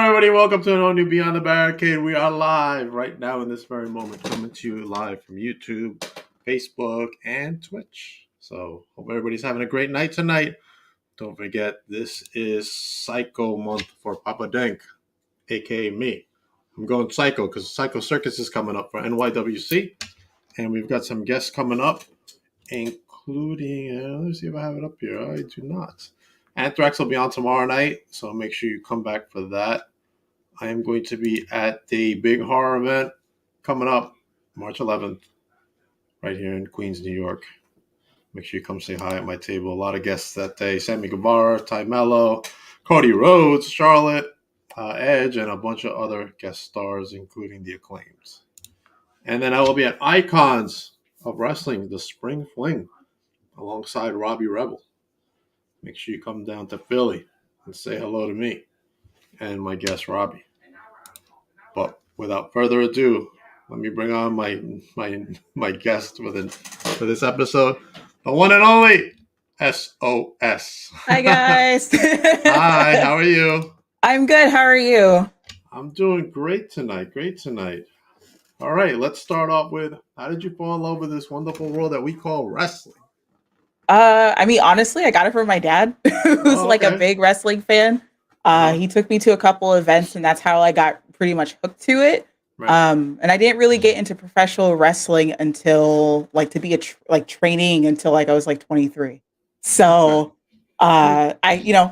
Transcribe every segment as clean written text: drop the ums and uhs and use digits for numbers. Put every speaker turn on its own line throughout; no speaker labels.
everybody? Welcome to an all new Beyond the Barricade. We are live right now in this very moment, coming to you live from YouTube, Facebook, and Twitch. So, hope everybody's having a great night tonight. Don't forget, this is Psycho Month for Papa Denk, aka me. I'm going psycho because Psycho Circus is coming up for NYWC, and we've got some guests coming up, including, let me see if I have it up here. I do not. Anthrax will be on tomorrow night, so make sure you come back for that. I am going to be at the big horror event coming up March 11th, right here in Queens, New York. Make sure you come say hi at my table. A lot of guests that day: Sammy Guevara, Ty Mello, Cody Rhodes, Charlotte, Edge, and a bunch of other guest stars, including the Acclaims. And then I will be at Icons of Wrestling, the Spring Fling, alongside Robbie Rebel. Make sure you come down to Philly and say hello to me and my guest Robbie. But without further ado, let me bring on my guest for this episode, the one and only SOS.
Hi guys.
Hi, how are you?
I'm good. How are you?
I'm doing great tonight. All right, let's start off with, how did you fall in love with this wonderful world that we call wrestling?
Honestly, I got it from my dad, who's like a big wrestling fan. He took me to a couple events, and that's how I got pretty much hooked to it. Right. And I didn't really get into professional wrestling until training until I was 23. So I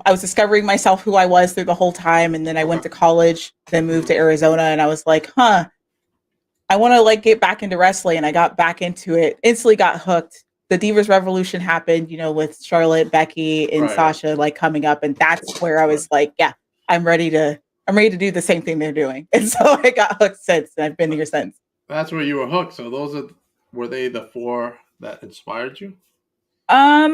was discovering myself, who I was through the whole time, and then I went to college, then moved to Arizona, and I was like, I want to get back into wrestling, and I got back into it. Instantly got hooked. The Divas Revolution happened, with Charlotte, Becky, and Sasha coming up, and that's where I was like, yeah, I'm ready to do the same thing they're doing. And so I got hooked since, and I've been here since.
That's where you were hooked. So were they the four that inspired you?
They're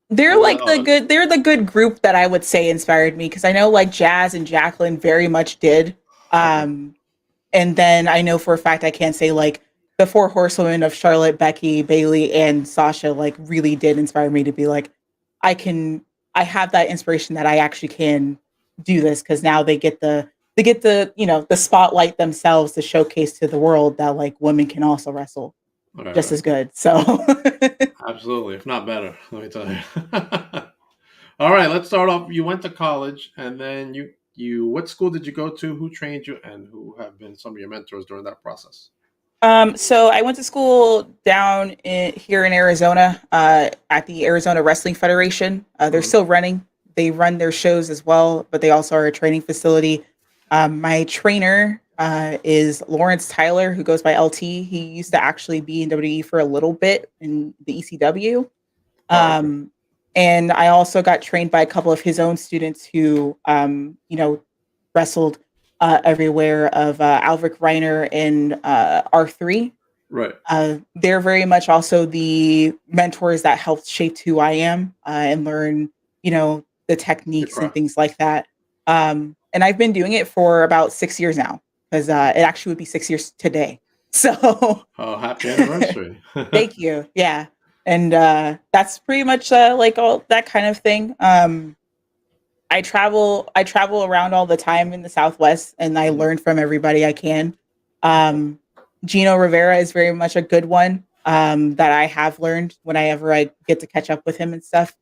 the good group that I would say inspired me, because I know Jazz and Jacqueline very much did. And then I know for a fact I can't say the four horsewomen of Charlotte, Becky, Bailey, and Sasha really did inspire me to be I have that inspiration that I actually can do this, because now they get the the spotlight themselves to showcase to the world that women can also wrestle just as good. So
absolutely, if not better, let me tell you. All right, let's start off. You went to college, and then you what school did you go to? Who trained you, and who have been some of your mentors during that process?
So I went to school down here in Arizona, at the Arizona Wrestling Federation. They're still running. They run their shows as well, but they also are a training facility. My trainer is Lawrence Tyler, who goes by LT. He used to actually be in WWE for a little bit in the ECW. And I also got trained by a couple of his own students who, wrestled everywhere, of Alvik Reiner and R3.
Right.
They're very much also the mentors that helped shape who I am, and learn, the techniques and things like that. And I've been doing it for about 6 years now, because it actually would be 6 years today. So
happy anniversary.
Thank you. Yeah. And that's pretty much all that kind of thing. I travel around all the time in the Southwest, and I learn from everybody I can. Gino Rivera is very much a good one, that I have learned whenever I get to catch up with him and stuff.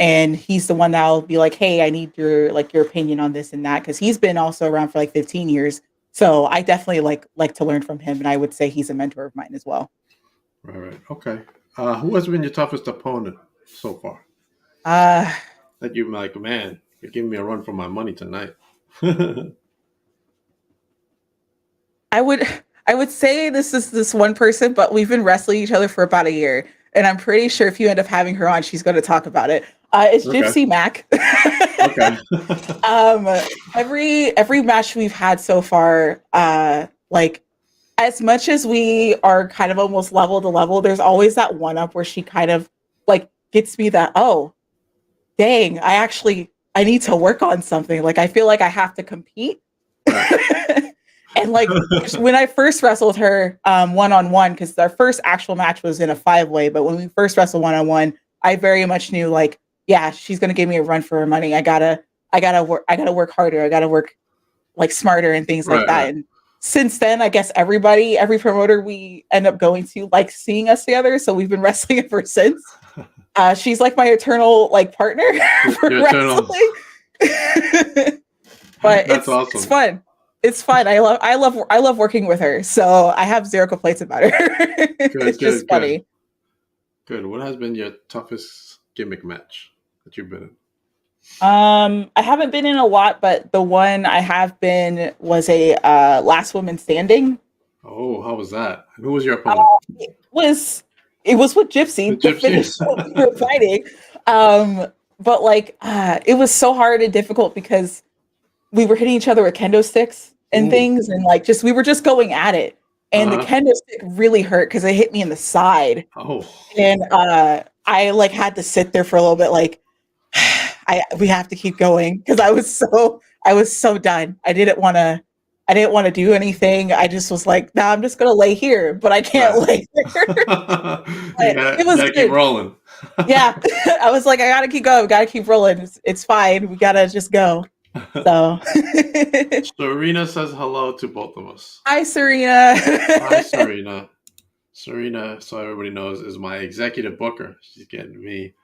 And he's the one that I'll be like, hey, I need your opinion on this and that, because he's been also around for 15 years. So I definitely like to learn from him, and I would say he's a mentor of mine as well.
Right. Okay. Who has been your toughest opponent so far? That you're man, you're giving me a run for my money tonight.
I would say this is this one person, but we've been wrestling each other for about a year, and I'm pretty sure if you end up having her on, she's going to talk about it. It's Gypsy Mac.
Okay.
Every match we've had so far, as much as we are kind of almost level to level, there's always that one up where she kind of gets me that, oh, dang, I need to work on something. I feel like I have to compete. And when I first wrestled her one-on-one, because our first actual match was in a 5-way, but when we first wrestled one-on-one, I very much knew yeah, she's going to give me a run for her money. I gotta I gotta work harder. I gotta work like smarter and things like that. And since then, I guess every promoter we end up going to likes seeing us together. So we've been wrestling ever since. She's like my eternal like partner for wrestling. But
That's awesome.
It's fun. It's fun. I love working with her. So I have zero complaints about her. It's just funny.
Good. What has been your toughest gimmick match that you've been in?
I haven't been in a lot, but the one I have been was a last woman standing.
Oh, how was that? Who was your opponent?
It was with Gypsy to finish what we were fighting. But like it was so hard and difficult because we were hitting each other with kendo sticks and things, and like we were just going at it. And the kendo stick really hurt because it hit me in the side.
Oh.
And I like had to sit there for a little bit, like we have to keep going because I was so done. I didn't want to do anything. I just was like, nah, I'm just gonna lay here, but I can't lay there.
It was good. Keep rolling.
Yeah, I was like, I gotta keep going. We gotta keep rolling. It's fine. We gotta just go. So
Serena says hello to both of us.
Hi, Serena.
Hi, Serena. Serena, so everybody knows, is my executive booker. She's getting me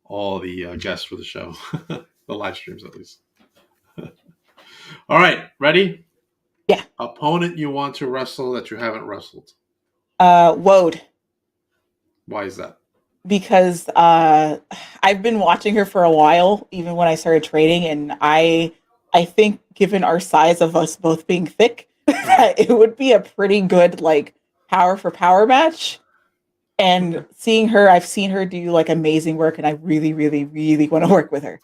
all the guests for the show, the live streams at least. All right, ready?
Yeah.
Opponent you want to wrestle that you haven't wrestled?
Wode.
Why is that?
Because I've been watching her for a while, even when I started training, and I think given our size of us both being thick, that it would be a pretty good like power for power match. And I've seen her do like amazing work, and I really, really, really want to work with her.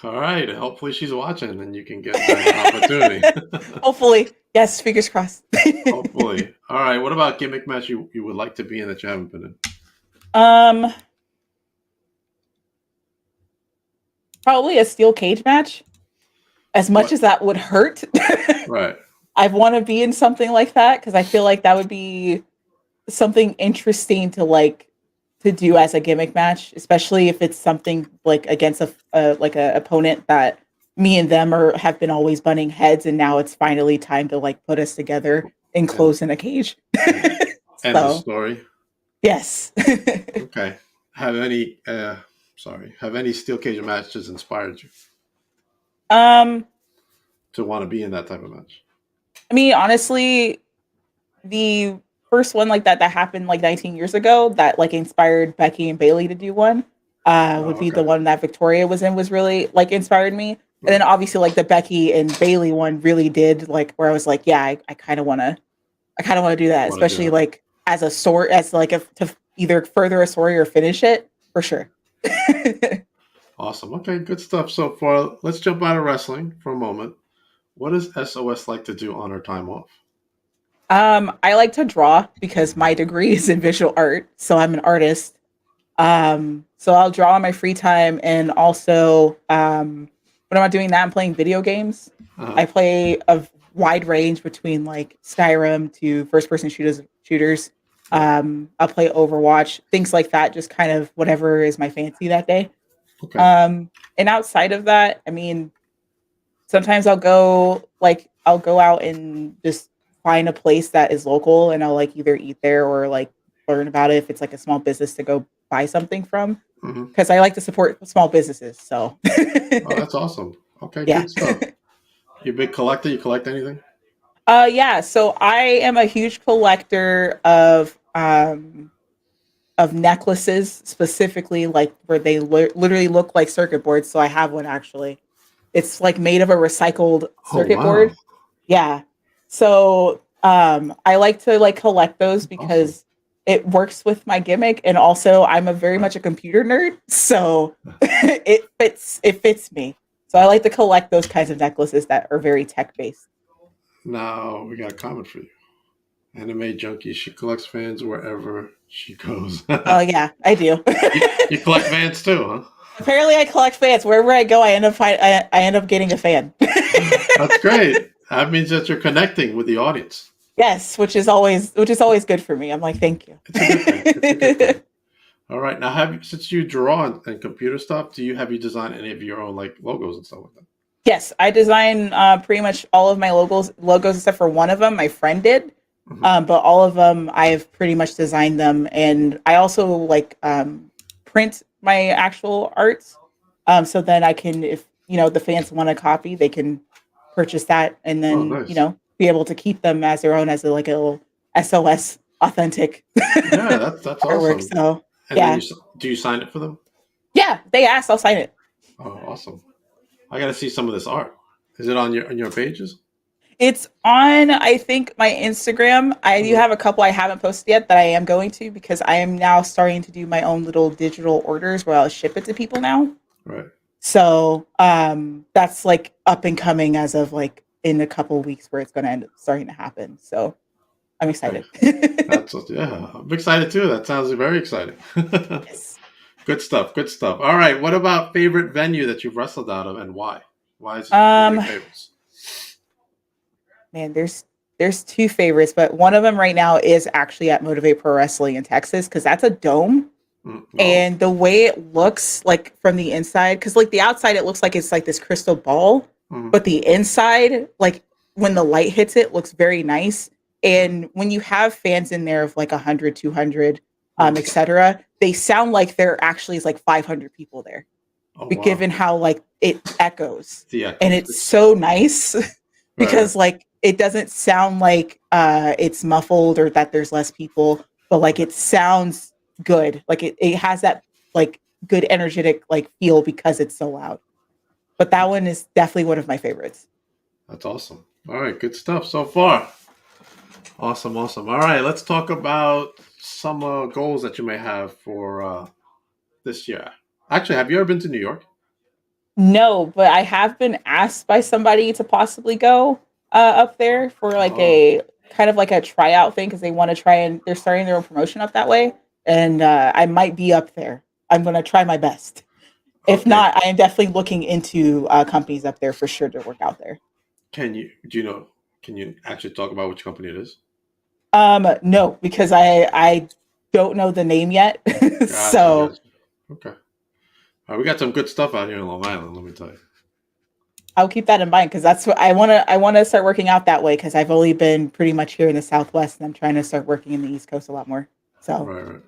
All right. Hopefully she's watching and you can get that opportunity.
Hopefully. Yes, fingers crossed.
Hopefully. All right. What about gimmick match you would like to be in that you haven't been in?
Probably a steel cage match. As much as that would hurt.
Right.
I want to be in something like that because I feel like that would be something interesting to do as a gimmick match, especially if it's something like against a opponent that me and them have been always butting heads, and now it's finally time to like put us together and close in a cage.
End of story.
Yes.
Okay. Have any steel cage matches inspired you? To want to be in that type of match?
I mean, honestly, the first one like that happened like 19 years ago that like inspired Becky and Bailey to do one would be the one that Victoria was in, was really like inspired me. And then obviously like the Becky and Bailey one really did, like where I was like, yeah, I kind of want to do that, especially like as a story, to either further a story or finish it for sure.
Awesome. Okay, good stuff. So let's jump out of wrestling for a moment. What does SOS like to do on her time off?
I like to draw because my degree is in visual art, so I'm an artist. So I'll draw in my free time, and also when I'm not doing that, I'm playing video games. I play a wide range between like Skyrim to first-person shooters. I'll play Overwatch, things like that, just kind of whatever is my fancy that day.
Okay.
And outside of that, I mean, sometimes I'll go out and just find a place that is local, and I'll like either eat there or like learn about it if it's like a small business to go buy something from, because I like to support small businesses. So
oh, that's awesome. Okay, yeah. Good stuff. You a big collector? You collect anything?
Yeah. So I am a huge collector of necklaces, specifically like where they literally look like circuit boards. So I have one actually. It's like made of a recycled circuit board. Yeah. So I like to like collect those because it works with my gimmick, and also I'm very much a computer nerd, so it fits me. So I like to collect those kinds of necklaces that are very tech based.
Now we got a comment for you. Anime junkie. She collects fans wherever she goes.
Oh yeah, I do.
You collect fans too, huh?
Apparently, I collect fans. Wherever I go, I end up getting a fan.
That's great. That means that you're connecting with the audience.
Yes, which is always good for me. I'm like, thank you.
It's a good thing. All right. Now, have you, since you draw and computer stuff, have you designed any of your own like logos and stuff like that?
Yes, I design pretty much all of my logos except for one of them. My friend did,
Hmm.
but all of them I've pretty much designed them, and I also like print my actual arts. So then I can, if the fans want a copy, they can purchase that, and
Oh,
then
nice.
be able to keep them as their own, as like a little SOS authentic
Yeah, that's
artwork.
awesome.
So
And then
yeah,
do you sign it for them?
yeah, they asked, I'll sign it.
Oh, awesome. I got to see some of this art. Is it on your pages?
It's on, I think, my Instagram. I do
Mhm.
have a couple I haven't posted yet that I am going to, because I am now starting to do my own little digital orders where I'll ship it to people now.
Right.
So that's like up and coming as of like in a couple of weeks where it's going to end up starting to happen. So I'm
Okay.
excited.
Yeah, I'm excited too. That sounds very exciting.
Yes.
Good stuff. Good stuff. All right. What about favorite venue that you've wrestled out of and why? Why is it one of your
Um,
favorites?
Man, there's two favorites, but one of them right now is actually at Motivate Pro Wrestling in Texas, because that's a dome.
Oh.
And the way it looks like from the inside, because like the outside it looks like it's like this crystal ball,
Mhm.
but the inside, like when the light hits it, looks very nice.
Right.
And when you have fans in there of like 100, 200,
Mhm.
etc., they sound like there actually is like 500 people there,
Oh,
but
wow.
given how like it echoes.
The
And
echoes.
it's so nice
Right. Right.
because like it doesn't sound like it's muffled or that there's less people, but like
Right.
it sounds good. Like it has that like good energetic like feel because it's so loud. But that one is definitely one of my favorites.
That's awesome. All right. Good stuff so far. Awesome. Awesome. All right. Let's talk about some goals that you may have for this year. Actually, have you ever been to New York?
No, but I have been asked by somebody to possibly go up there for like
Oh,
a kind of like a tryout thing, because they want to try, and they're starting their own promotion up that way. And I might be up there. I'm going to try my best. If
okay.
not, I am definitely looking into companies up there for sure to work out there.
Do you know, can you actually talk about which company it is?
No, because I don't know the name yet.
Gotcha.
So
Gotcha. Okay. We got some good stuff out here in Long Island, let me tell you.
I'll keep that in mind, because that's what I want to start working out that way, because I've only been pretty much here in the Southwest, and I'm trying to start working in the East Coast a lot more. So
Right, right.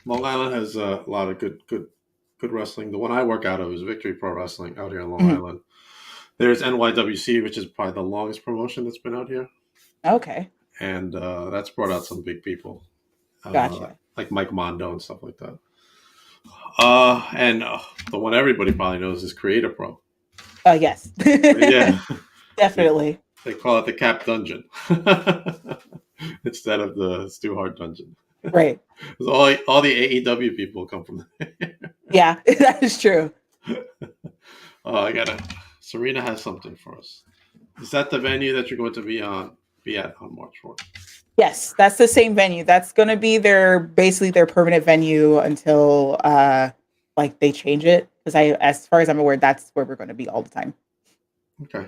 Long Island has a lot of good wrestling. The one I work out of is Victory Pro Wrestling out here in Long
mhm.
Island. There's NYWC, which is probably the longest promotion that's been out here,
Okay,
and that's brought out some big people,
gotcha.
like Mike Mondo and stuff like that. And the one everybody probably knows is Creator Pro.
Yes,
Yeah, they,
definitely.
they call it the Cap Dungeon instead of the Stu Hart Dungeon.
Right.
'Cause all the AEW people come from there.
Yeah, that is true.
Oh, I gotta. Serena has something for us. Is that the venue that you're going to be at on March 4th?
Yes, that's the same venue. That's going to be their basically their permanent venue until like they change it, because I as far as I'm aware that's where we're going to be all the time.
Okay.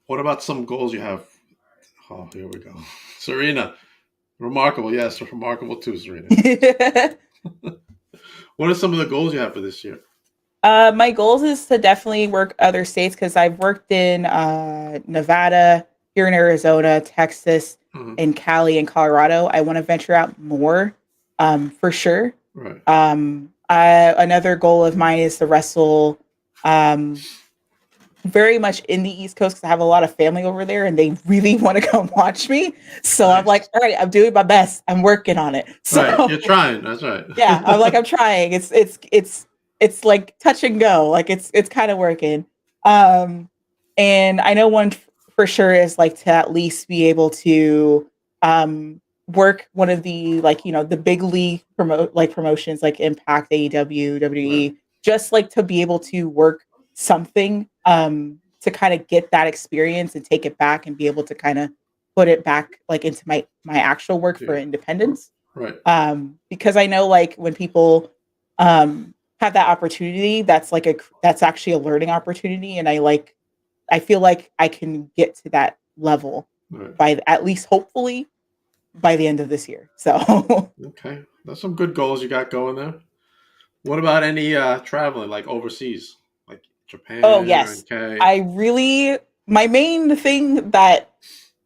What about some goals you have? Oh, here we go. Serena, remarkable. Yes, remarkable too, Serena. What are some of the goals you have for this year?
My goals is to definitely work other states, because I've worked in Nevada, here in Arizona, Texas,
Hmm.
in Cali, and Colorado. I want to venture out more, for sure.
Right.
Another goal of mine is to wrestle um, very much in the East Coast, because I have a lot of family over there and they really want to come watch me. So I'm like,
Nice.
all right, I'm doing my best. I'm working on it.
Right.
So
You're trying. That's right.
yeah, I'm like, I'm trying. It's like touch and go. Like it's kind of working. Um, and I know one for sure is like to at least be able to work one of the like the big league promotions like Impact, AEW,
Right.
WWE, just like to be able to work something to kind of get that experience and take it back and be able to kind of put it back like into my actual work for
Yeah.
independence,
Right.
because I know like when people have that opportunity, that's actually a learning opportunity, and I feel like I can get to that level
Right.
by at least hopefully by the end of this year. So
Okay. That's some good goals you got going there. What about any traveling, like overseas, like
Oh
Japan or
yes,
UK?
I really my main thing that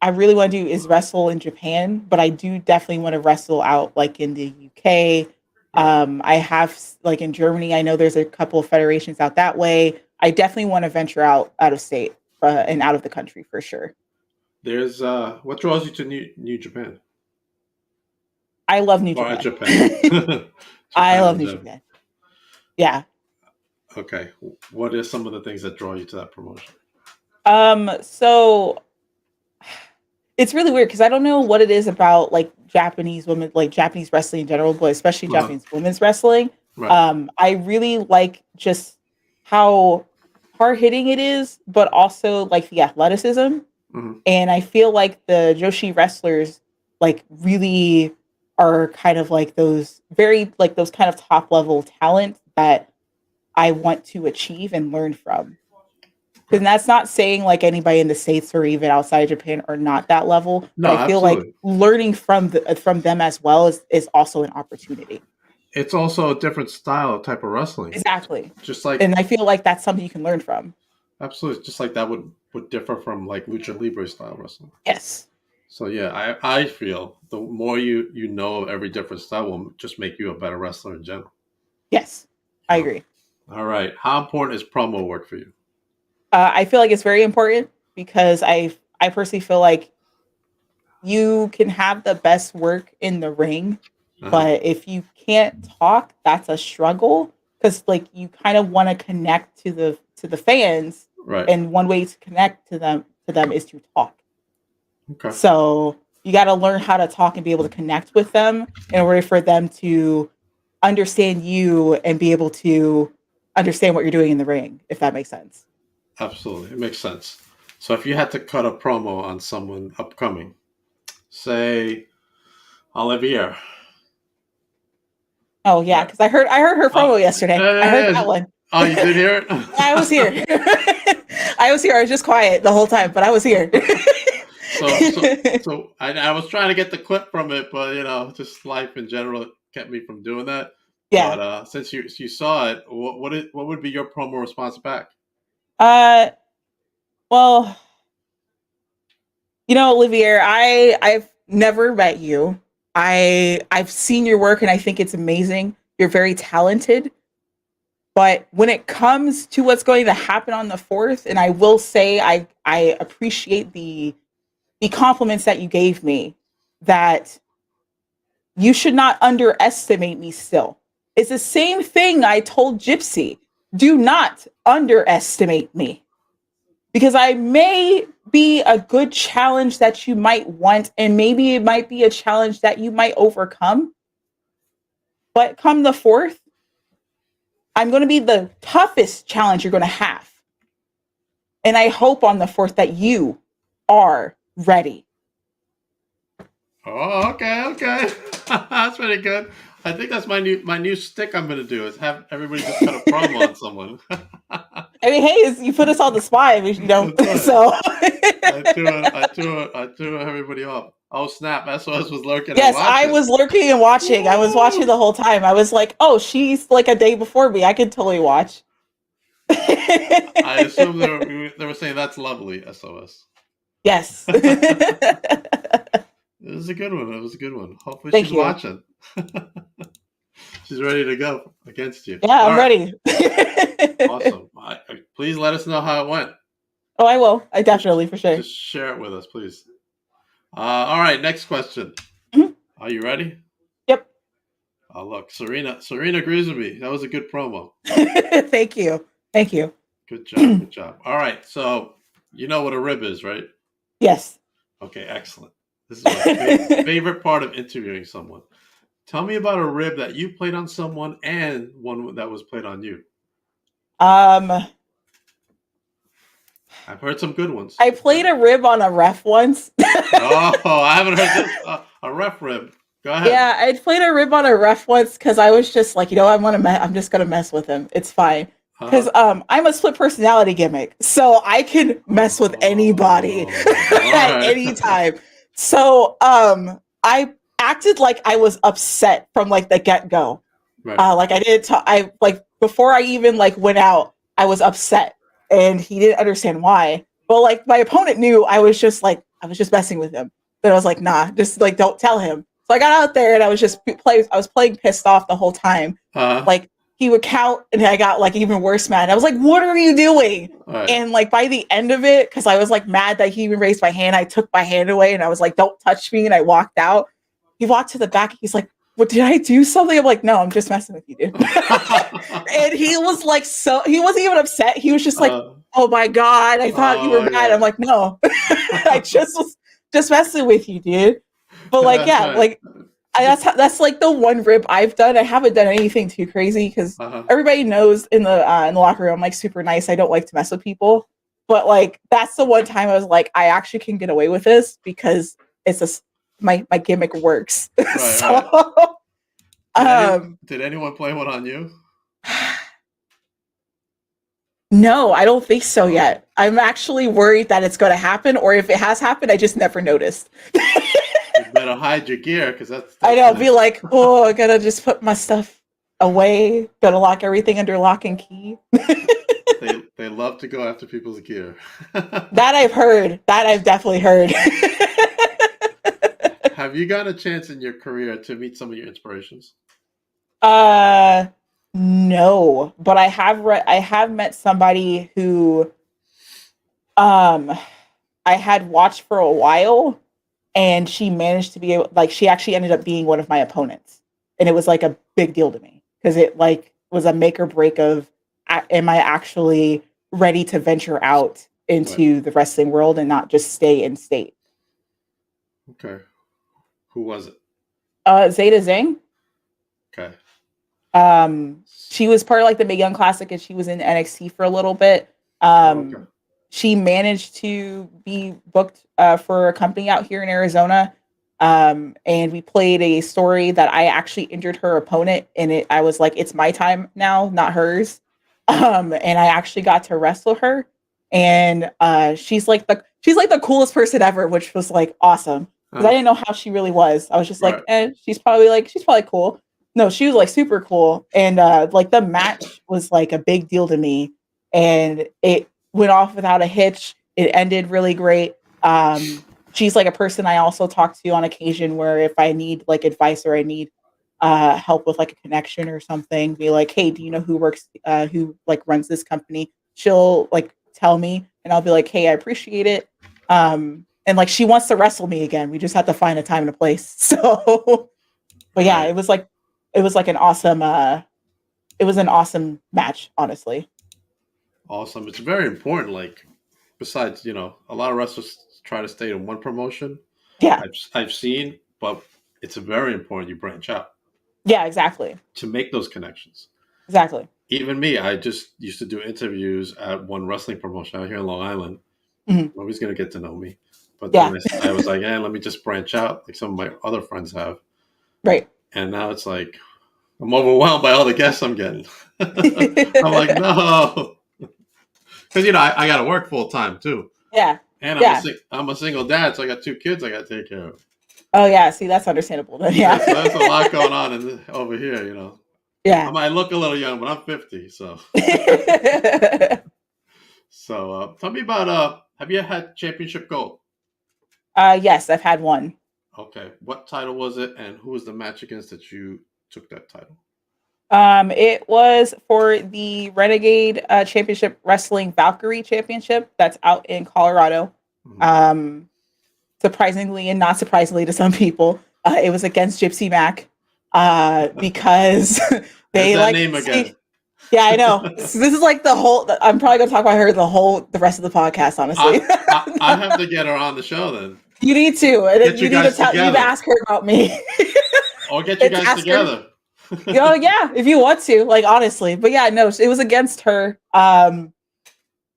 I really want to do is wrestle in Japan, but I do definitely want to wrestle out like in the UK.
Right.
I have like in Germany. I know there's a couple of federations out that way. I definitely want to venture out of state and out of the country for sure.
There's what draws you to New Japan
I love New
or
Japan.
Japan?
I
Japan
love
in
New
general.
Japan. Yeah.
Okay. What are some of the things that draw you to that promotion?
So it's really weird because I don't know what it is about like Japanese women, like Japanese wrestling in general, but especially
Uh-huh.
Japanese women's wrestling.
Right.
I really like just how hard hitting it is, but also like the athleticism.
Hmm.
And I feel like the Joshi wrestlers like really are kind of like those very like those kind of top level talent that I want to achieve and learn from.
Okay.
Because that's not saying like anybody in the States or even outside of Japan are not that level,
No,
but I feel like
absolutely.
learning from them as well is also an opportunity.
It's also a different style type of wrestling.
Exactly.
Just like
And I feel like that's something you can learn from.
absolutely, just like that would differ from like lucha libre style wrestling.
Yes.
So yeah, I feel the more you know of every different style will just make you a better wrestler in general.
Yes. I
So,
agree.
all right, how important is promo work for you?
I feel like it's very important because I personally feel like you can have the best work in the ring,
Uh-huh.
but if you can't talk, that's a struggle because like you kind of want to connect to the fans,
Right.
and one way to connect to them is to talk.
Okay.
So you got to learn how to talk and be able to connect with them in order for them to understand you and be able to understand what you're doing in the ring, if that makes sense.
Absolutely, it makes sense. So if you had to cut a promo on someone upcoming, say Olivier.
Oh yeah,
Right.
because I heard her
Oh,
promo yesterday. I heard
yeah,
that
yeah.
one.
Oh, you did hear it?
I was here. I was here. I was just quiet the whole time, but I was here.
I was trying to get the clip from it, but just life in general kept me from doing that.
Yeah.
But since you saw it, what would be your promo response back?
Uh. Well, you know, Olivier, I've never met you. I've seen your work and I think it's amazing. You're very talented. But when it comes to what's going to happen on the fourth, and I will say I appreciate the compliments that you gave me, that you should not underestimate me still. It's the same thing I told Gypsy. Do not underestimate me because I may be a good challenge that you might want, and maybe it might be a challenge that you might overcome. But come the fourth, I'm going to be the toughest challenge you're going to have. And I hope on the fourth that you are ready.
Oh, okay, okay, that's pretty good. I think that's my new stick. I'm gonna do is have everybody just cut a promo on someone.
I mean, hey, you put us on the spot, you know,
That's right.
so.
I threw everybody off. Oh snap! SOS was lurking and
Yes, I
watching.
was lurking and watching. I was watching
Woo!
the whole time. I was like, oh, she's like a day before me. I could totally watch.
I assume they were saying that's lovely. SOS.
Yes.
It was a good one. It was a good one. Hopefully she's
Thank you.
watching. She's ready to go against you.
Yeah,
All
I'm
right.
ready.
Awesome. Please let us know how it went.
Oh, I will. I
Just
definitely for sure.
just share it with us, please. All right. Next question.
Mhm.
Are you ready?
Yep.
Oh, look, Serena agrees with me. That was a good promo.
Thank you. Thank you.
Good job. Good job. All right. So you know what a rib is, right?
Yes.
Okay. Excellent. This is my favorite part of interviewing someone. Tell me about a rib that you played on someone and one that was played on you.
um,
I've heard some good ones.
I played a rib on a ref once.
Oh, I haven't heard this. A ref rib. Go ahead.
Yeah, I played a rib on a ref once because I was just like, you know, I'm just gonna mess with him. It's fine. Because
Uh-huh.
I'm a split personality gimmick, so I can mess with anybody
All
at
right.
any time. So I acted like I was upset from like the get go.
Right.
Like I didn't talk. I like before I even like went out, I was upset, and he didn't understand why. But like my opponent knew I was just messing with him. But I was like, nah, just like don't tell him. So I got out there and I was just I was playing pissed off the whole time. Like he would count, and I got like even worse mad. I was like, what are you doing?
Right.
And like by the end of it, because I was like mad that he even raised my hand, I took my hand away and I was like, don't touch me, and I walked out. He walked to the back. He's like, what, did I do something? I'm like, no, I'm just messing with you, dude. And he was like, he wasn't even upset. He was just like, oh my God, I thought you were mad. God. I'm like, no, I just was just messing with you, dude. But like, yeah, right. Like that's like the one rip I've done. I haven't done anything too crazy because everybody knows in the locker room, I'm like super nice. I don't like to mess with people. But like, that's the one time I was like, I actually can get away with this because it's my gimmick works. Right, so,
right. Did anyone play one on you?
No, I don't think so yet. I'm actually worried that it's going to happen, or if it has happened, I just never noticed.
You better hide your gear because that's
I know. Be like, oh, I gotta just put my stuff away. Gotta lock everything under lock and key.
They love to go after people's gear.
That I've heard. That I've definitely heard.
Have you got a chance in your career to meet some of your inspirations?
No, but I have met somebody who I had watched for a while, and she managed to be able, like, she actually ended up being one of my opponents, and it was like a big deal to me because it like was a make or break of am I actually ready to venture out into the wrestling world and not just stay in state.
Okay. Who was it?
Zeta Zhang.
Okay.
She was part of like the Mae Young Classic, and she was in NXT for a little bit. Okay. She managed to be booked for a company out here in Arizona. And we played a story that I actually injured her opponent, and I was like, it's my time now, not hers. And I actually got to wrestle her, and she's like the coolest person ever, which was like awesome because I didn't know how she really was. I was just like, she's probably cool. No, she was like super cool, and like the match was like a big deal to me, and it went off without a hitch. It ended really great. She's like a person I also talk to on occasion where if I need like advice or I need help with like a connection or something, be like, hey, do you know who like runs this company? She'll like tell me, and I'll be like, hey, I appreciate it. And like she wants to wrestle me again. We just have to find a time and a place. So, but yeah, it was an awesome match, honestly.
Awesome. It's very important. Like, besides, a lot of wrestlers try to stay in one promotion.
Yeah.
I've seen, but it's very important you branch out.
Yeah, exactly.
To make those connections.
Exactly.
Even me, I just used to do interviews at one wrestling promotion out here in Long Island.
Mm-hmm.
Nobody's going to get to know me. But then I was like, let me just branch out like some of my other friends have.
Right.
And now it's like, I'm overwhelmed by all the guests I'm getting. I'm like, no. Because, I got to work full time too.
Yeah.
And I'm a single dad, so I got 2 kids I got to take care of.
Oh, yeah. See, that's understandable. Then. Yeah.
So that's a lot going on over here,
Yeah.
I might look a little young, but I'm 50, so. So tell me about, have you had championship gold?
Yes, I've had one.
Okay. What title was it, and who was the match against that you took that title?
It was for the Renegade Championship Wrestling Valkyrie Championship that's out in Colorado. Mm-hmm. Surprisingly and not surprisingly to some people, it was against Gypsy Mac because they like
name again.
Yeah, I know. So this is like the whole. I'm probably gonna talk about her the rest of the podcast. Honestly,
I have to get her on the show then.
You need to. And you need to ask her about me.
Or get you guys together.
Oh yeah, if you want to, like honestly. But yeah, no, it was against her.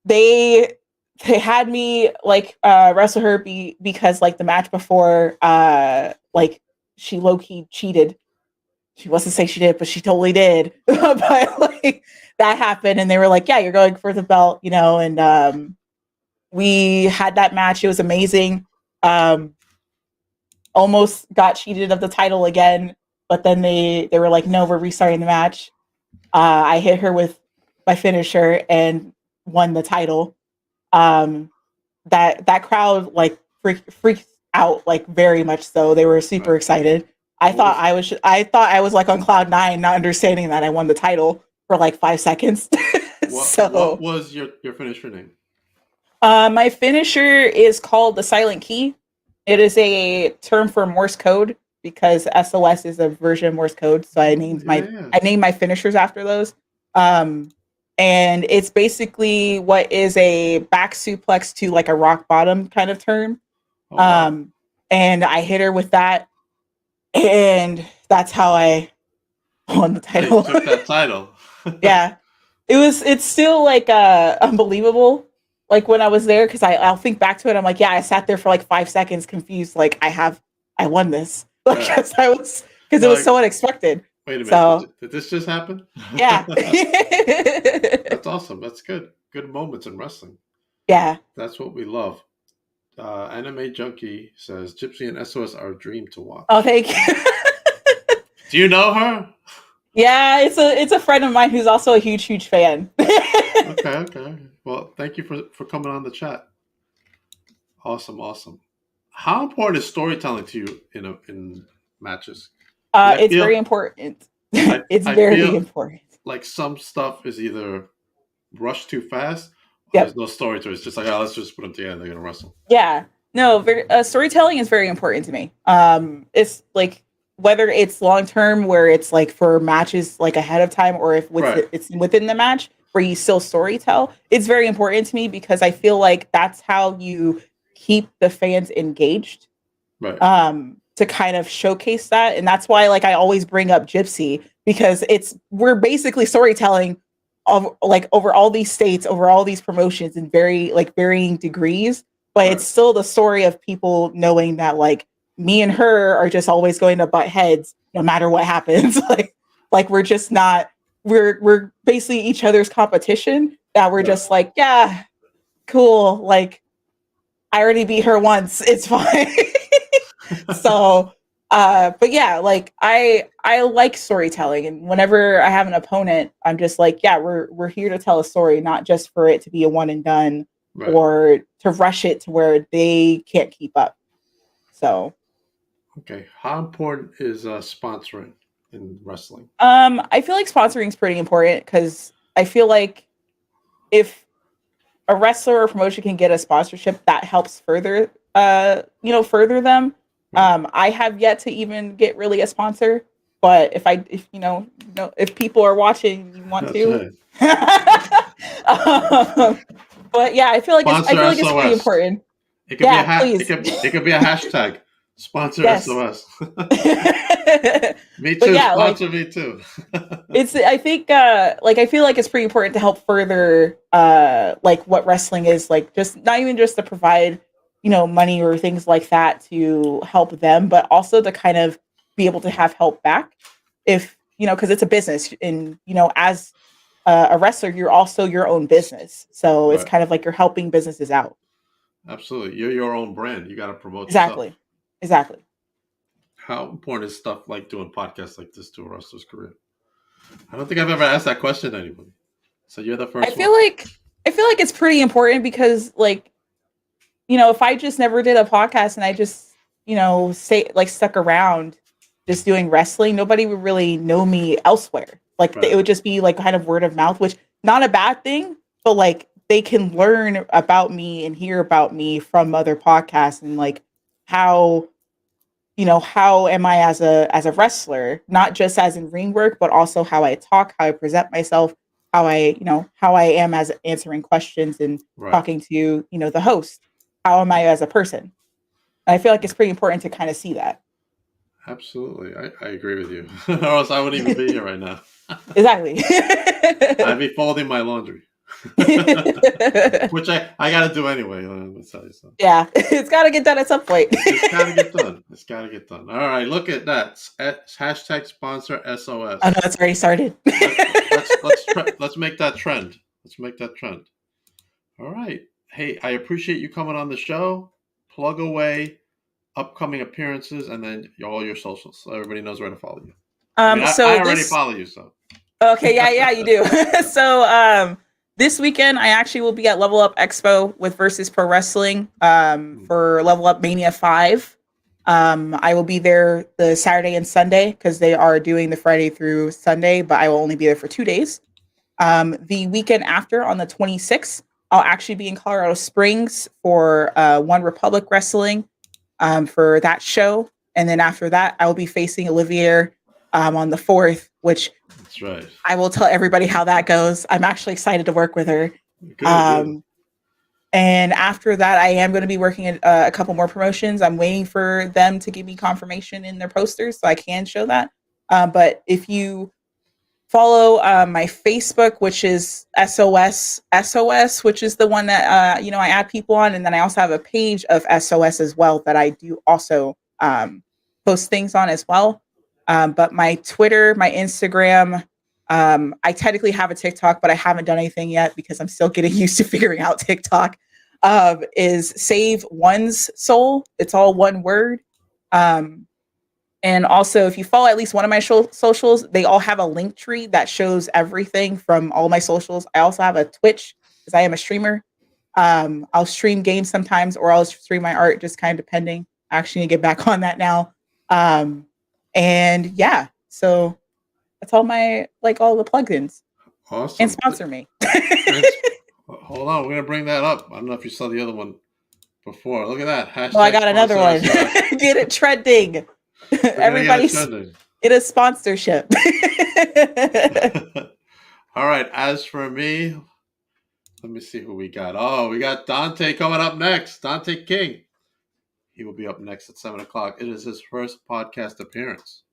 They had me like wrestle her because like the match before like she low-key cheated. She wasn't saying she did, but she totally did. But like that happened, and they were like, yeah, you're going for the belt, and we had that match. It was amazing. Almost got cheated of the title again. but then they were like, no, we're restarting the match. I hit her with my finisher and won the title. That crowd like freaked out, like very much so. They were super excited. I thought I was like on cloud 9, not understanding that I won the title for like 5 seconds.
What was your finisher name?
My finisher is called the Silent Key. It is a term for Morse code because SOS is a version of Morse code. So I named my finishers after those. And it's basically what is a back suplex to like a rock bottom kind of term. Oh, wow. And I hit her with that, and that's how I won the title.
Hey, took that title.
Yeah, it's still like unbelievable. Like when I was there, because I'll think back to it, I'm like, yeah, I sat there for like 5 seconds, confused, like I won this, like because it was so unexpected.
Wait a minute, so, did this just happen?
Yeah.
That's awesome. That's good. Good moments in wrestling.
Yeah.
That's what we love. Anime Junkie says Gypsy and SOS are a dream to watch.
Oh, thank you.
Do you know her?
Yeah, it's a friend of mine who's also a huge fan.
Okay. Well, thank you for coming on the chat. Awesome. How important is storytelling to you in matches?
It's very important. It's very important.
Like some stuff is either rushed too fast, or there's no story to it. It's just like, oh, let's just put them together. They're gonna wrestle.
Yeah, no. Storytelling is very important to me. It's like whether it's long term, where it's like for matches like ahead of time, or if it's within the match where you still storytell. It's very important to me because I feel like that's how you keep the fans engaged.
Right.
To kind of showcase that, and that's why like I always bring up Gypsy, because we're basically storytelling of like over all these states, over all these promotions in very like varying degrees, but it's still the story of people knowing that like me and her are just always going to butt heads no matter what happens. like we're just not we're basically each other's competition, that we're just like, yeah, cool, like I already beat her once, it's fine. So but yeah, like I like storytelling, and whenever I have an opponent, I'm just like, yeah, we're here to tell a story, not just for it to be a one and done, or to rush it to where they can't keep up. So
okay, how important is sponsoring in wrestling?
I feel like sponsoring is pretty important, because I feel like if a wrestler or promotion can get a sponsorship, that helps further further them. I have yet to even get really a sponsor, but if people are watching, you want to. But yeah, I feel like it's pretty important.
It could be it could be a hashtag. Sponsor SOS. Me too. Yeah, sponsor me too.
I feel like it's pretty important to help further like what wrestling is, like just not even just to provide money or things like that to help them, but also to kind of be able to have help back, if because it's a business, and as a wrestler, you're also your own business, so it's kind of like you're helping businesses out.
Absolutely, you're your own brand. You got to promote
yourself. Exactly.
How important is stuff like doing podcasts like this to a wrestler's career? I don't think I've ever asked that question to anybody, so you're the first.
I feel like it's pretty important, because like if I just never did a podcast and I just, stuck around just doing wrestling, nobody would really know me elsewhere. Like it would just be like kind of word of mouth, which not a bad thing, but like they can learn about me and hear about me from other podcasts, and like how am I as a wrestler, not just as in ring work, but also how I talk, how I present myself, how I am as answering questions and talking to, the host. How am I as a person? And I feel like it's pretty important to kind of see that.
Absolutely. I agree with you. Or else I wouldn't even be here right now.
Exactly.
I'd be folding my laundry. Which I got to do anyway. Let's tell you something.
Yeah, it's got to get done at some point.
It's got to get done. All right, look at that. Hashtag sponsor SOS.
I know it's already started.
Let's make that trend. All right. Hey, I appreciate you coming on the show. Plug away. upcoming appearances, and then all your socials, so everybody knows where to follow you.
So
I already
this
follow you, so.
Okay, yeah, you do. So this weekend I actually will be at Level Up Expo with Versus Pro Wrestling for Level Up Mania 5. I will be there the Saturday and Sunday because they are doing the Friday through Sunday, but I will only be there for 2 days. The weekend after, on the 26th, I'll actually be in Colorado Springs for One Republic Wrestling for that show. And then after that, I will be facing Olivier on the 4th, which
That's right.
I will tell everybody how that goes. I'm actually excited to work with her.
Good.
And after that, I am going to be working at a couple more promotions. I'm waiting for them to give me confirmation in their posters so I can show that. But if you follow my Facebook, which is SOS, which is the one that I add people on, and then I also have a page of SOS as well that I do also post things on as well. But my Twitter, my Instagram, I technically have a TikTok, but I haven't done anything yet because I'm still getting used to figuring out TikTok. Is Save One's Soul. It's all one word. And also, if you follow at least one of my socials, they all have a link tree that shows everything from all my socials. I also have a Twitch because I am a streamer. I'll stream games sometimes, or I'll stream my art, just kind of depending. I actually need to get back on that now. And yeah, so that's all all the plugins.
Awesome.
And sponsor me.
Hold on, we're gonna bring that up. I don't know if you saw the other one before. Look at that. Hashtag
I got another one. Get it trending. Everybody's in a sponsorship.
All right. As for me, let me see who we got. Oh, we got Dante coming up next. Dante King. He will be up next at 7:00. It is his first podcast appearance.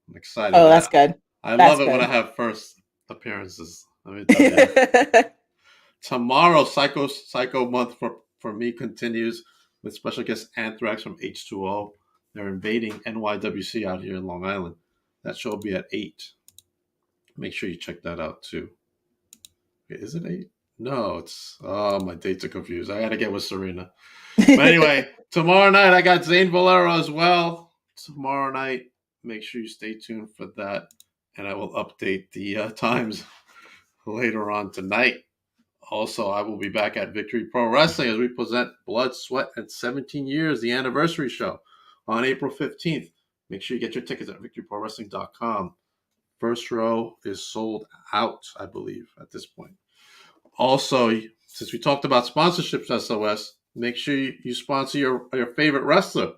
I'm excited.
Oh, that's good.
I love it when I have first appearances. Let me tell you. Tomorrow, Psycho month for me continues with special guest Anthrax from H2O. They're invading NYWC out here in Long Island. That show will be at 8. Make sure you check that out too. Wait, is it 8? No, it's my dates are confused. I gotta get with Serena. But anyway, tomorrow night I got Zane Valero as well. Tomorrow night, make sure you stay tuned for that, and I will update the times later on tonight. Also, I will be back at Victory Pro Wrestling as we present Blood, Sweat, and 17 Years, the anniversary show, on April 15th. Make sure you get your tickets at victoryprowrestling.com. First row is sold out, I believe, at this point. Also, since we talked about sponsorships, SOS, make sure you sponsor your favorite wrestler.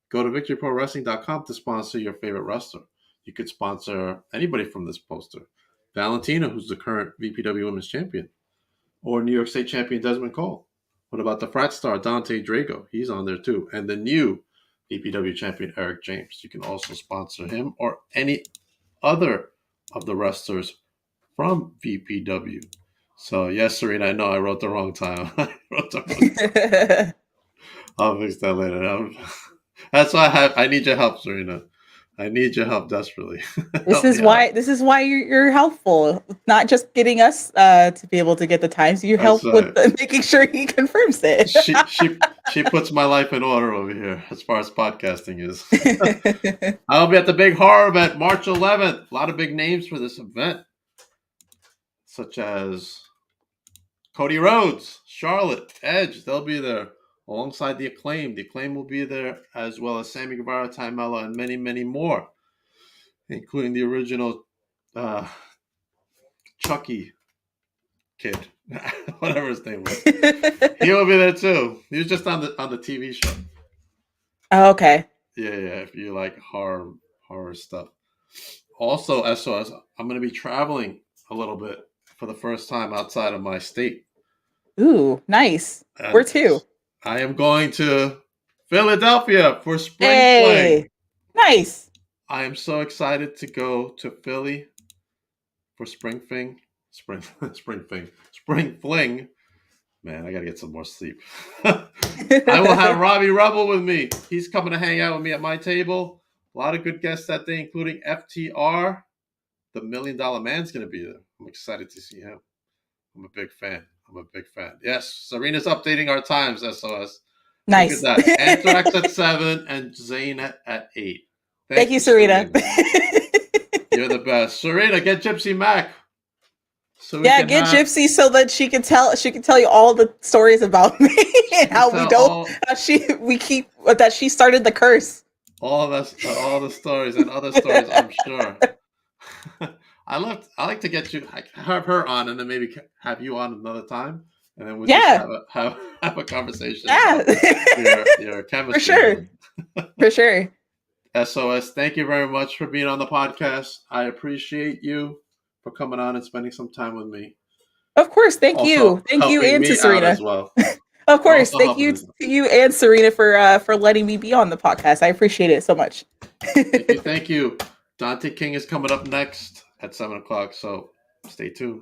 Go to victoryprowrestling.com to sponsor your favorite wrestler. You could sponsor anybody from this poster. Valentina, who's the current VPW Women's Champion. Or New York State Champion Desmond Cole. What about the frat star Dante Drago? He's on there too. And the new VPW Champion Eric James. You can also sponsor him or any other of the wrestlers from VPW. So, yes, Serena, I know I wrote the wrong time. I'll fix that later. That's why I need your help, Serena. I need your help desperately.
This is why you're helpful. Not just getting us to be able to get the times. You help with making sure he confirms it.
she puts my life in order over here as far as podcasting is. I'll be at the big horror event March 11th. A lot of big names for this event, such as Cody Rhodes, Charlotte, Edge. They'll be there alongside the Acclaim. The Acclaim will be there, as well as Sammy Guevara, Ty Mello, and many, many more, including the original Chucky kid, whatever his name was. He will be there too. He was just on the TV show.
Oh, okay.
Yeah. If you like horror stuff. Also, SOS, I'm going to be traveling a little bit for the first time outside of my state.
Ooh, nice. Where to?
I am going to Philadelphia for Spring Fling.
Nice.
I am so excited to go to Philly for Spring Fling. Man, I got to get some more sleep. I will have Robbie Rebel with me. He's coming to hang out with me at my table. A lot of good guests that day, including FTR. The $1 Million Man's going to be there. I'm excited to see him. I'm a big fan. Yes, Serena's updating our times, SOS.
Nice.
Look at that. Anthrax at 7 and Zane at 8.
Thank you, Serena.
You're the best. Serena, get Gypsy Mac.
So get Gypsy so that she can tell you all the stories about me and how she started the curse.
All the stories and other stories, I'm sure. I like to get you, have her on, and then maybe have you on another time, and then we'll just have a conversation.
Yeah,
about your chemistry.
For sure.
SOS, thank you very much for being on the podcast. I appreciate you for coming on and spending some time with me.
Of course, thank you and to Serena
as well.
Of course, thank you to you and Serena for letting me be on the podcast. I appreciate it so much.
Thank you. Dante King is coming up next at 7:00, so stay tuned.